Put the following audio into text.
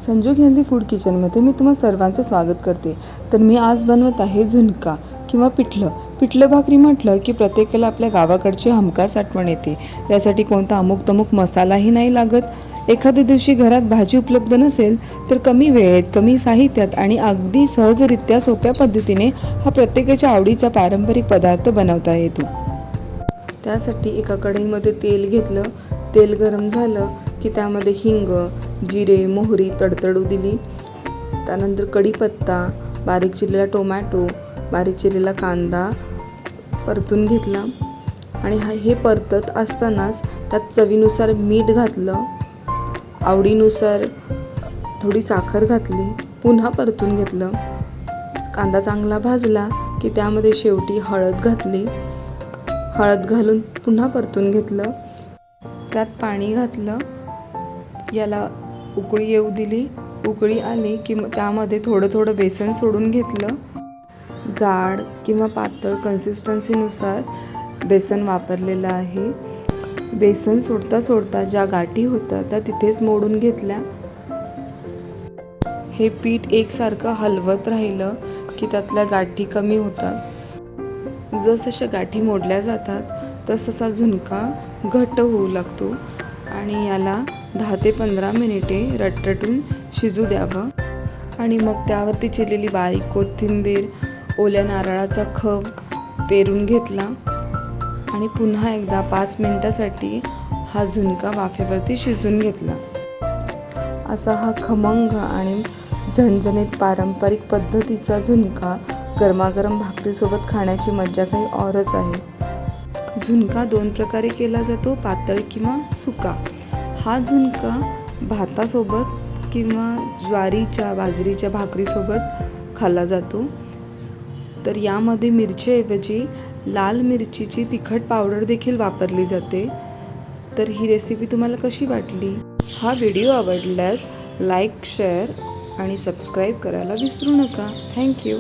संजोग healthy food किचनमध्ये मी तुम्हा सर्वांचं स्वागत करते। तर मी आज बनवत आहे झुणका किंवा पिठलं भाकरी म्हटलं की प्रत्येकाला आपल्या गावाकडची हमखास आठवण येते। यासाठी कोणता अमुक तमुक मसालाही नाही लागत। एखाद्या दिवशी घरात भाजी उपलब्ध नसेल तर कमी वेळेत, कमी साहित्यात आणि अगदी सहजरित्या सोप्या पद्धतीने हा प्रत्येकाच्या आवडीचा पारंपरिक पदार्थ बनवता येतो। त्यासाठी एका कढईमध्ये तेल घेतलं। तेल गरम झालं की त्यामध्ये हिंग, जिरे, मोहरी तडतडू दिली। त्यानंतर कढीपत्ता, बारीक चिरलेला टोमॅटो, बारीक चिरलेला कांदा परतून घेतला आणि हे परतत असतानाच त्यात चवीनुसार मीठ घातलं, आवडीनुसार थोडी साखर घातली, पुन्हा परतून घेतलं। कांदा चांगला भाजला की त्यामध्ये शेवटी हळद घातली, हळद घालून पुन्हा परतून घेतलं। त्यात पाणी घातलं, याला उकळी येऊ दिली। उकळी आली की त्यामध्ये थोडं बेसन सोडून घेतलं। जाड किंवा पातळ कन्सिस्टन्सीनुसार बेसन वापरलेलं आहे। बेसन सोडता ज्या गाठी होत्या त्या तिथेच मोडून घेतल्या। हे पीठ एकसारखं हलवत राहिलं की त्यातल्या गाठी कमी होतात। जसजशा गाठी मोडल्या जातात तसतसा झुणका घट्ट होऊ लागतो आणि याला 10 ते 15 मिनिटे रटरटून शिजू द्यावं। आणि मग त्यावरती चिरलेली बारीक कोथिंबीर, ओल्या नारळाचा खव पेरून घेतला आणि पुन्हा एकदा 5 मिनिटासाठी हा झुणका वाफेवरती शिजून घेतला। असा हा खमंग आणि झणझणीत पारंपरिक पद्धतीचा झुणका गरमागरम भाकरीसोबत खाण्याची मज्जा काही औरच आहे। झुणका 2 प्रकारे केला जातो, पातळ किंवा सुका। हा झुणका भातासोबत किंवा ज्वारीच्या, बाजरीच्या भाकरीसोबत खाल्ला जातो। तर यामध्ये मिरचीऐवजी लाल मिरचीची तिखट पावडर देखील वापरली जाते। तर ही रेसिपी तुम्हाला कशी वाटली? हा व्हिडिओ आवडल्यास लाईक, शेअर आणि सबस्क्राईब करायला विसरू नका। थँक्यू।